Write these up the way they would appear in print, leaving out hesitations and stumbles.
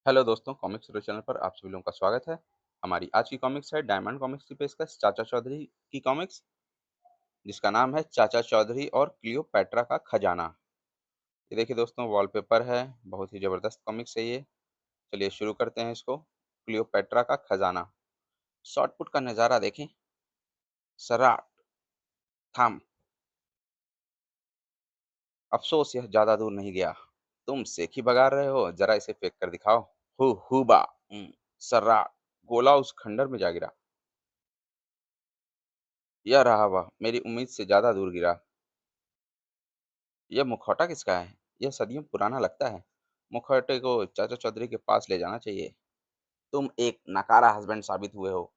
Hello दोस्तों, comics hero channel पर आप सभी लोगों का स्वागत है। हमारी आज की कॉमिक्स है डायमंड कॉमिक्स की पेशकश चाचा चौधरी की कॉमिक्स, जिसका नाम है चाचा चौधरी और क्लियोपैट्रा का खजाना। ये देखिए दोस्तों, वॉलपेपर है। बहुत ही जबरदस्त कॉमिक्स है ये। चलिए शुरू करते हैं इसको। क्लियोपैट्रा का खजाना। शॉर्ट पुट का नज़ारा देखें। सराट थम। अफसोस यह ज्यादा दूर नहीं गया। तुम सेख ही बगा रहे हो, जरा इसे फेंक कर दिखाओ। हुबा। सर्राट। गोला उस खंडर में जा गिरा। यह रहा वह, मेरी उम्मीद से ज्यादा दूर गिरा। यह मुखौटा किसका है? यह सदियों पुराना लगता है। मुखौटे को चाचा चौधरी के पास ले जाना चाहिए। तुम एक नकारा हस्बैंड साबित हुए हो।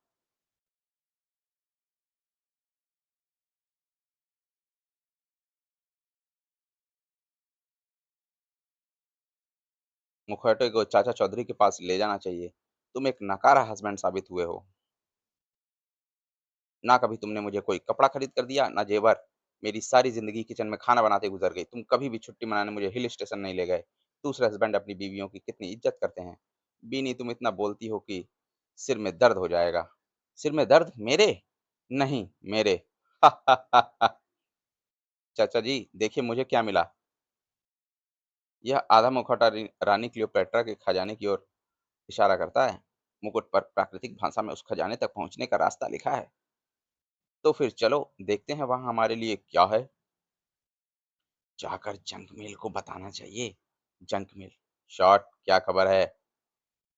मुखौटे को चाचा चौधरी के पास ले जाना चाहिए। तुम एक नकारा हस्बैंड साबित हुए हो। ना कभी तुमने मुझे कोई कपड़ा खरीद कर दिया, ना जेवर। मेरी सारी जिंदगी किचन में खाना बनाते गुजर गई। तुम कभी भी छुट्टी मनाने मुझे हिल स्टेशन नहीं ले गए। दूसरे हस्बैंड अपनी बीवियों की कितनी इज्जत करते हैं। बीनी, तुम इतना बोलती हो कि सिर में दर्द हो जाएगा। सिर में दर्द मेरे? नहीं, मेरे। चाचा जी, देखिए मुझे क्या मिला। यह आधा मुखौटा रानी क्लियोपेट्रा के खजाने की ओर इशारा करता है। मुकुट पर प्राकृतिक भाषा में उस खजाने तक पहुंचने का रास्ता लिखा है। तो फिर चलो देखते हैं वहां हमारे लिए क्या है। जाकर जंक मेल को बताना चाहिए। Junk mail. शॉर्ट, क्या खबर है?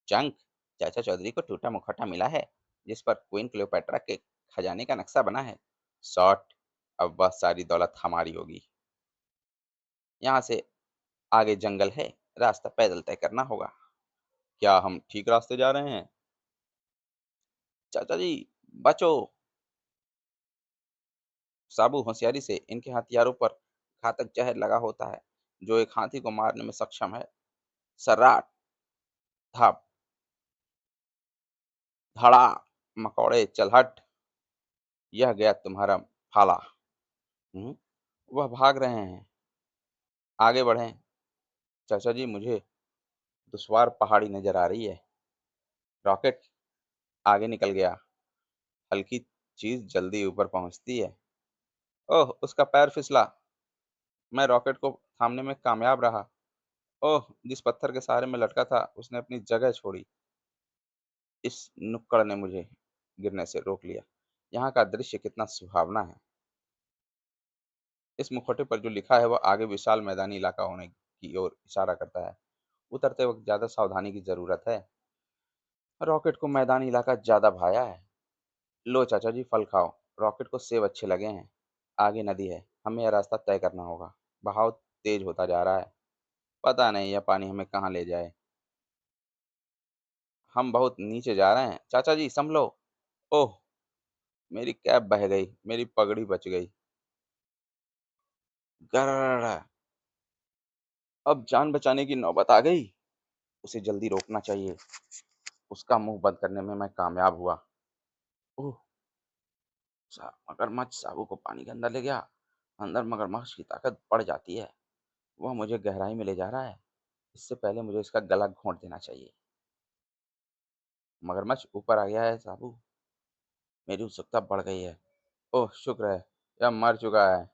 जंक। चाचा चौधरी को टूटा मुखौटा मिला है, जिस पर क्वीन क्लियोपेट्रा के खजाने का नक्शा बना है। शॉर्ट। अब वह सारी दौलत हमारी होगी। यहाँ से आगे जंगल है। रास्ता पैदल तय करना होगा। क्या हम ठीक रास्ते जा रहे हैं? चाचा जी, बचो। साबू होशियारी से, इनके हथियारों पर घातक जहर लगा होता है, जो एक हाथी को मारने में सक्षम है। सर्राट। धप। धड़ा। मकोड़े चल हट। यह गया तुम्हारा भाला। हम्म, वह भाग रहे हैं। आगे बढ़ें। चाचा जी, मुझे दुश्वार पहाड़ी नजर आ रही है। रॉकेट आगे निकल गया। हल्की चीज जल्दी ऊपर पहुंचती है। ओह, उसका पैर फिसला। मैं रॉकेट को थामने में कामयाब रहा। ओह, जिस पत्थर के सहारे में लटका था उसने अपनी जगह छोड़ी। इस नुक्कड़ ने मुझे गिरने से रोक लिया। यहाँ का दृश्य कितना सुहावना है। इस मुखौटे पर जो लिखा है वह आगे विशाल मैदानी इलाका होने की ओर इशारा करता है। उतरते वक्त ज्यादा सावधानी की जरूरत है। रॉकेट को मैदानी इलाका ज्यादा भाया है। लो चाचा जी, फल खाओ। रॉकेट को सेब अच्छे लगे हैं। आगे नदी है, हमें यह रास्ता तय करना होगा। बहाव तेज होता जा रहा है। पता नहीं यह पानी हमें कहाँ ले जाए। हम बहुत नीचे जा रहे हैं। चाचा जी संभलो। ओह, मेरी कैप बह गई, मेरी पगड़ी बच गई। गरर। अब जान बचाने की नौबत आ गई। उसे जल्दी रोकना चाहिए। उसका मुंह बंद करने में मैं कामयाब हुआ। ओह, मगरमच्छ साबू को पानी के अंदर ले गया। अंदर मगरमच्छ की ताकत बढ़ जाती है। वह मुझे गहराई में ले जा रहा है। इससे पहले मुझे इसका गला घोंट देना चाहिए। मगरमच्छ ऊपर आ गया है साबू। मेरी उत्सुकता बढ़ गई है। ओह शुक्र है, यह मर चुका है।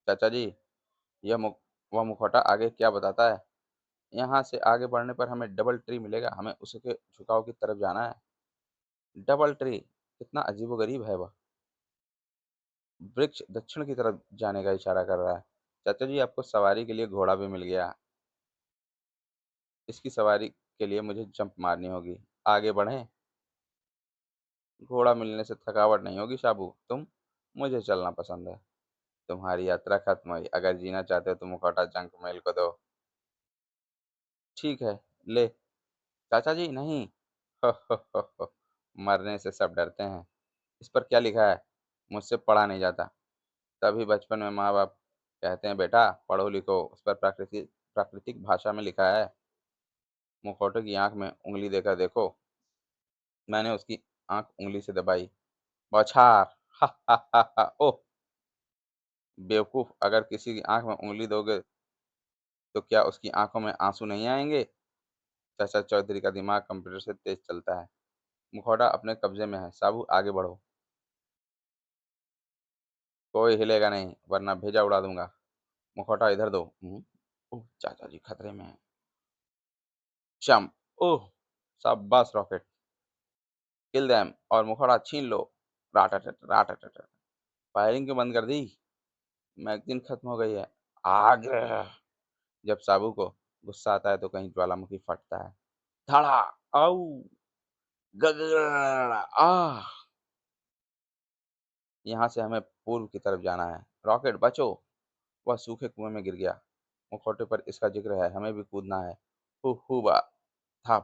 चाचा जी, यह मुख वह मुखौटा आगे क्या बताता है? यहाँ से आगे बढ़ने पर हमें डबल ट्री मिलेगा। हमें उसके झुकाव की तरफ जाना है। Double tree? कितना अजीबोगरीब है वह। वृक्ष दक्षिण की तरफ जाने का इशारा कर रहा है। चाचा जी, आपको सवारी के लिए घोड़ा भी मिल गया। इसकी सवारी के लिए मुझे जंप मारनी होगी। आगे बढ़ें। घोड़ा मिलने से थकावट नहीं होगी शाबू। मुझे चलना पसंद है। तुम्हारी यात्रा खत्म हुई। अगर जीना चाहते हो तो मुखौटा जंक मेल को दो। ठीक है, ले। चाचा जी नहीं। मरने से सब डरते हैं। इस पर क्या लिखा है? मुझसे पढ़ा नहीं जाता। तभी बचपन में माँ बाप कहते हैं, बेटा पढ़ो लिखो। उस पर प्राकृतिक प्राकृतिक भाषा में लिखा है। मुखौटे की आंख में उंगली देकर देखो। मैंने उसकी आंख उंगली से दबाई। बौछार। हा हा हा हा। ओह बेवकूफ, अगर किसी की आंख में उंगली दोगे तो क्या उसकी आंखों में आंसू नहीं आएंगे? चाचा चौधरी का दिमाग कंप्यूटर से तेज चलता है। मुखौटा अपने कब्जे में है। साबू आगे बढ़ो। कोई हिलेगा नहीं वरना भेजा उड़ा दूंगा। मुखौटा इधर दो। ओह चाचा जी खतरे में है। चम। ओह शाबाश रॉकेट। किल देम और मुखौटा छीन लो। राटाटट राटाटट। फायरिंग क्यों बंद कर दी? मैगजीन खत्म हो गई है। आग। जब साबू को गुस्सा आता है तो कहीं ज्वालामुखी फटता है। धड़ा। आऊ। गगड़। आह। यहाँ से हमें पूर्व की तरफ जाना है। रॉकेट बचो। वह सूखे कुएं में गिर गया। मुखौटे पर इसका जिक्र है, हमें भी कूदना है। हुआ था।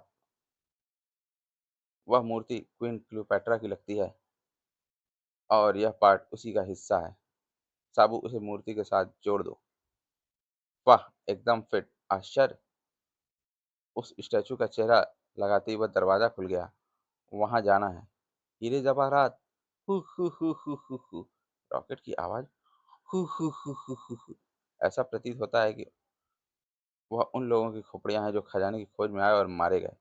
वह मूर्ति क्वीन क्लियोपैट्रा की लगती है और यह पार्ट उसी का हिस्सा है। साबू उसे मूर्ति के साथ जोड़ दो। वाह एकदम फिट। आश्चर्य। उस स्टैचू का चेहरा लगाते ही वह दरवाजा खुल गया। वहां जाना है। हीरे जवाहरात। Who who who who who who. Rocket की आवाज। Who who who who who who. ऐसा प्रतीत होता है कि वह उन लोगों की खोपड़ियां हैं जो खजाने की खोज में आए और मारे गए।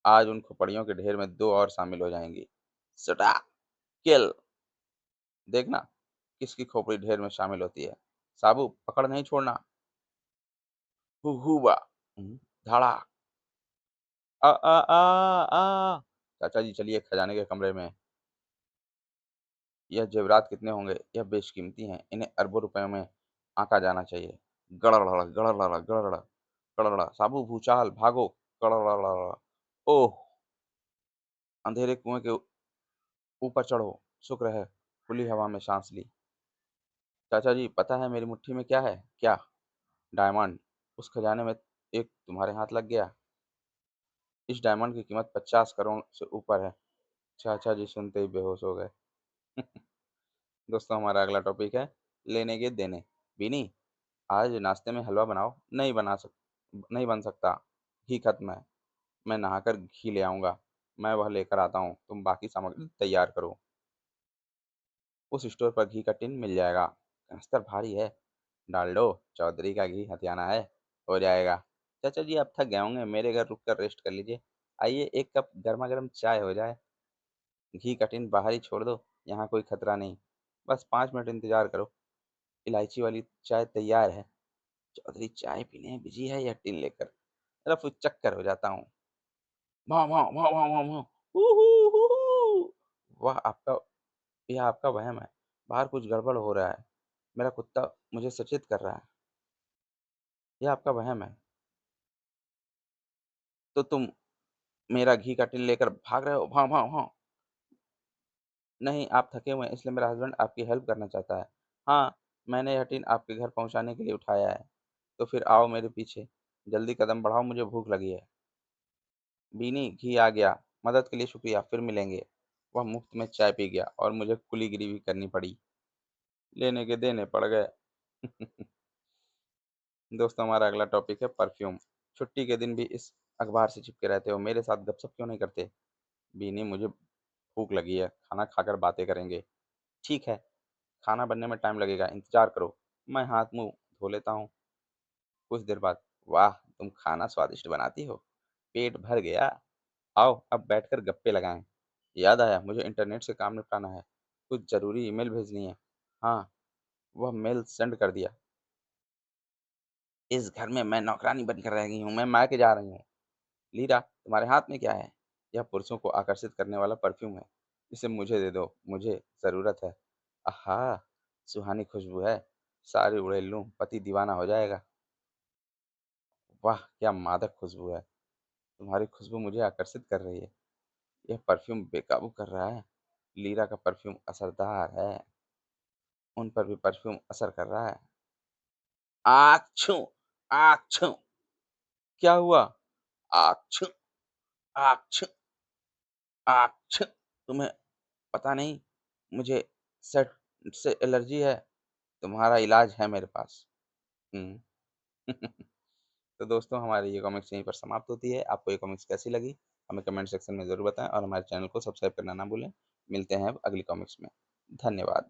आज उन खोपड़ियों के ढेर में दो और शामिल हो जाएंगी। सटा। किल। देखना किसकी खोपड़ी ढेर में शामिल होती है। साबू पकड़ नहीं छोड़ना। हुआ। धाड़ा। आ आ आ आ। चाचा जी चलिए खजाने के कमरे में। यह जेवरात कितने होंगे? यह बेशकीमती हैं, इन्हें अरबों रुपयों में आंका जाना चाहिए। गड़गड़ गड़गड़ गड़गड़ गड़गड़। साबू भूचाल भागो। गड़गड़। ओह। अंधेरे कुएं के ऊपर चढ़ो। शुक्र है खुली हवा में सांस ली। चाचा जी पता है मेरी मुट्ठी में क्या है? क्या? डायमंड। उस खजाने में एक तुम्हारे हाथ लग गया। इस डायमंड की कीमत 50 करोड़ से ऊपर है। चाचा जी सुनते ही बेहोश हो गए। दोस्तों हमारा अगला टॉपिक है लेने के देने। बीनी आज नाश्ते में हलवा बनाओ। नहीं बन सकता। घी खत्म है। मैं नहाकर घी ले आऊंगा। मैं वह लेकर आता हूँ, तुम बाकी सामग्री तैयार करो। उस स्टोर पर घी का टिन मिल जाएगा। कनस्तर भारी है। डाल दो। चौधरी का घी हथियाना है। हो जाएगा। चाचा जी आप थक गए होंगे, मेरे घर रुक कर रेस्ट कर लीजिए। आइए एक कप गर्मा गर्म चाय हो जाए। घी का टिन बाहर ही छोड़ दो। यहाँ कोई खतरा नहीं। बस 5 मिनट इंतजार करो। इलायची वाली चाय तैयार है। चौधरी चाय पीने बिजी है या टिन लेकर? रफू चक्कर हो जाता हूँ। भाव भाव भाव भाव भाव भाव। हू हू। वाह आपका यह आपका वहम है। बाहर कुछ गड़बड़ हो रहा है। मेरा कुत्ता मुझे सचेत कर रहा है। यह आपका वहम है। तो तुम मेरा घी का टिन लेकर भाग रहे हो। भाव भाव भाव। नहीं आप थके हुए हैं इसलिए मेरा हस्बैंड आपकी हेल्प करना चाहता है। हाँ मैंने यह टिन आपके घर पहुंचाने के लिए उठाया है। तो फिर आओ मेरे पीछे। जल्दी कदम बढ़ाओ मुझे भूख लगी है। बीनी घी आ गया। मदद के लिए शुक्रिया फिर मिलेंगे। वह मुफ्त में चाय पी गया और मुझे कुलीगिरी भी करनी पड़ी। लेने के देने पड़ गए। दोस्तों हमारा अगला टॉपिक है परफ्यूम। छुट्टी के दिन भी इस अखबार से चिपके रहते हो, मेरे साथ गपशप क्यों नहीं करते? बीनी मुझे भूख लगी है, खाना खाकर बातें करेंगे। ठीक है। खाना बनने में टाइम लगेगा, इंतजार करो। मैं हाथ मुंह धो लेता हूँ। कुछ देर बाद। वाह तुम खाना स्वादिष्ट बनाती हो। पेट भर गया। आओ अब बैठकर गप्पे लगाएं। याद आया मुझे इंटरनेट से काम निपटाना है। कुछ जरूरी ईमेल भेजनी है। हाँ वह मेल सेंड कर दिया। इस घर में मैं नौकरानी बनकर रह गई हूँ, मैं मायके जा रही हूँ। लीरा तुम्हारे हाथ में क्या है? यह पुरुषों को आकर्षित करने वाला परफ्यूम है। इसे मुझे दे दो, मुझे जरूरत है। आहा सुहानी खुशबू है। सारी उड़ेल लूं, पति दीवाना हो जाएगा। वाह क्या मादक खुशबू है। तुम्हारी खुशबू मुझे आकर्षित कर रही है। यह परफ्यूम बेकाबू कर रहा है। लीरा का परफ्यूम असरदार है। उन पर भी परफ्यूम असर कर रहा है। आछू। आछू। क्या हुआ? आछू। आछू। आछू। तुम्हें पता नहीं मुझे सेट से एलर्जी है। तुम्हारा इलाज है मेरे पास। हम्म। तो दोस्तों हमारी ये कॉमिक्स यहीं पर समाप्त होती है। आपको ये कॉमिक्स कैसी लगी हमें कमेंट सेक्शन में ज़रूर बताएं और हमारे चैनल को सब्सक्राइब करना ना भूलें। मिलते हैं अब अगली कॉमिक्स में। धन्यवाद।